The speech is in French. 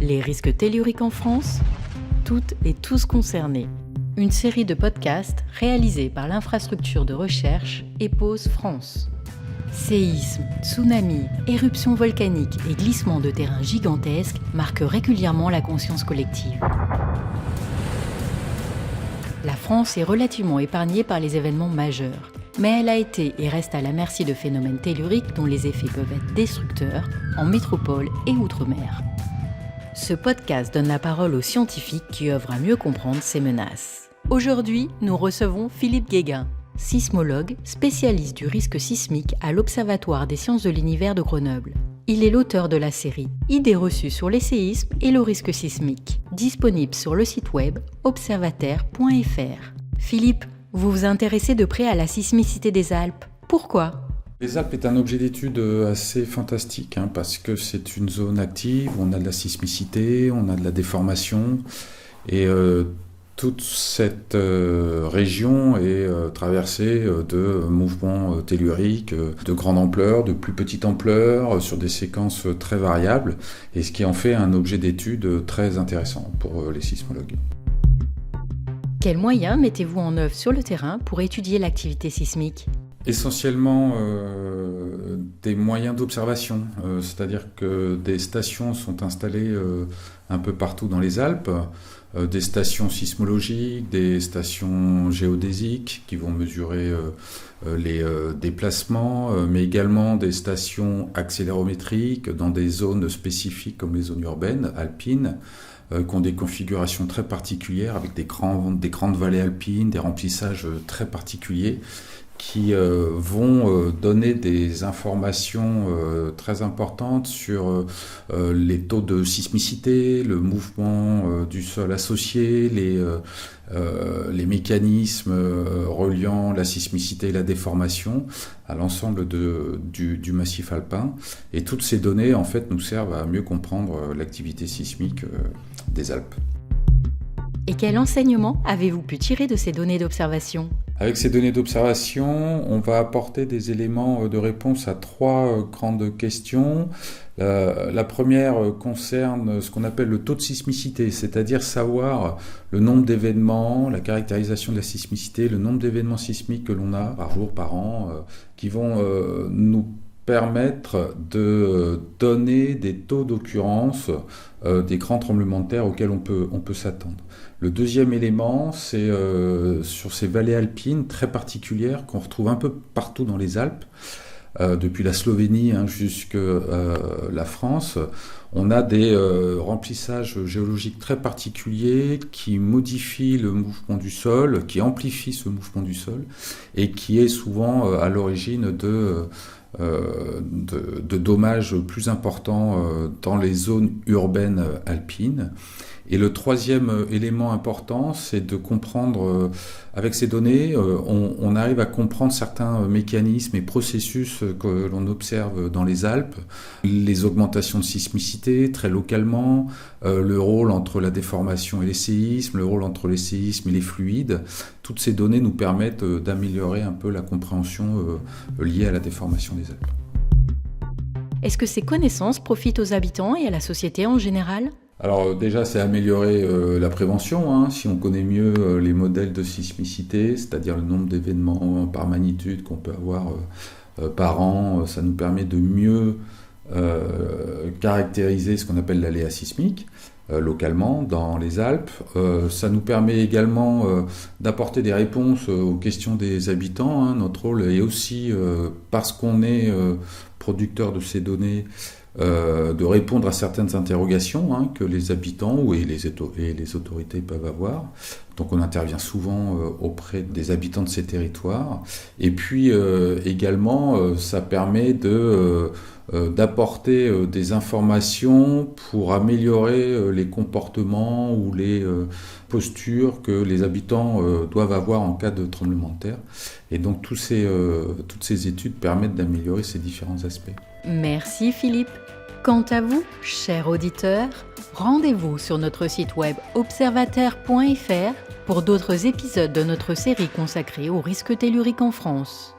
Les risques telluriques en France, toutes et tous concernés. Une série de podcasts réalisés par l'infrastructure de recherche EPOS France. Séismes, tsunamis, éruptions volcaniques et glissements de terrain gigantesques marquent régulièrement la conscience collective. La France est relativement épargnée par les événements majeurs, mais elle a été et reste à la merci de phénomènes telluriques dont les effets peuvent être destructeurs en métropole et outre-mer. Ce podcast donne la parole aux scientifiques qui œuvrent à mieux comprendre ces menaces. Aujourd'hui, nous recevons Philippe Guéguin, sismologue, spécialiste du risque sismique à l'Observatoire des sciences de l'univers de Grenoble. Il est l'auteur de la série « Idées reçues sur les séismes et le risque sismique », disponible sur le site web observataire.fr. Philippe, vous vous intéressez de près à la sismicité des Alpes. Pourquoi ? Les Alpes est un objet d'étude assez fantastique parce que c'est une zone active, on a de la sismicité, on a de la déformation et toute cette région est traversée de mouvements telluriques de grande ampleur, de plus petite ampleur, sur des séquences très variables, et ce qui en fait un objet d'étude très intéressant pour les sismologues. Quels moyens mettez-vous en œuvre sur le terrain pour étudier l'activité sismique ? Essentiellement des moyens d'observation, c'est-à-dire que des stations sont installées un peu partout dans les Alpes, des stations sismologiques, des stations géodésiques qui vont mesurer les déplacements, mais également des stations accélérométriques dans des zones spécifiques comme les zones urbaines, alpines, qui ont des configurations très particulières avec des grandes vallées alpines, des remplissages très particuliers qui vont donner des informations très importantes sur les taux de sismicité, le mouvement du sol associé, les mécanismes reliant la sismicité et la déformation à l'ensemble du massif alpin. Et toutes ces données, en fait, nous servent à mieux comprendre l'activité sismique des Alpes. Et quel enseignement avez-vous pu tirer de ces données d'observation ? Avec ces données d'observation, on va apporter des éléments de réponse à trois grandes questions. La première concerne ce qu'on appelle le taux de sismicité, c'est-à-dire savoir le nombre d'événements, la caractérisation de la sismicité, le nombre d'événements sismiques que l'on a par jour, par an, qui vont nous permettre de donner des taux d'occurrence des grands tremblements de terre auxquels on peut s'attendre. Le deuxième élément, c'est sur ces vallées alpines très particulières qu'on retrouve un peu partout dans les Alpes, depuis la Slovénie jusqu'à la France. On a des remplissages géologiques très particuliers qui modifient le mouvement du sol, qui amplifient ce mouvement du sol et qui est souvent à l'origine de dommages plus importants dans les zones urbaines alpines. Et le troisième élément important, c'est de comprendre, avec ces données, on arrive à comprendre certains mécanismes et processus que l'on observe dans les Alpes, les augmentations de sismicité très localement, le rôle entre la déformation et les séismes, le rôle entre les séismes et les fluides. Toutes ces données nous permettent d'améliorer un peu la compréhension liée à la déformation des Alpes. Est-ce que ces connaissances profitent aux habitants et à la société en général ? Alors déjà, c'est améliorer la prévention. Si on connaît mieux les modèles de sismicité, c'est-à-dire le nombre d'événements par magnitude qu'on peut avoir par an, ça nous permet de mieux caractériser ce qu'on appelle l'aléa sismique localement dans les Alpes. Ça nous permet également d'apporter des réponses aux questions des habitants. Notre rôle est aussi, parce qu'on est producteur de ces données, de répondre à certaines interrogations que les habitants et les autorités peuvent avoir. Donc on intervient souvent auprès des habitants de ces territoires. Et puis également, ça permet d'apporter des informations pour améliorer les comportements ou les postures que les habitants doivent avoir en cas de tremblement de terre. Et donc toutes ces études permettent d'améliorer ces différents aspects. Merci Philippe. Quant à vous, chers auditeurs, rendez-vous sur notre site web observataire.fr pour d'autres épisodes de notre série consacrée aux risques telluriques en France.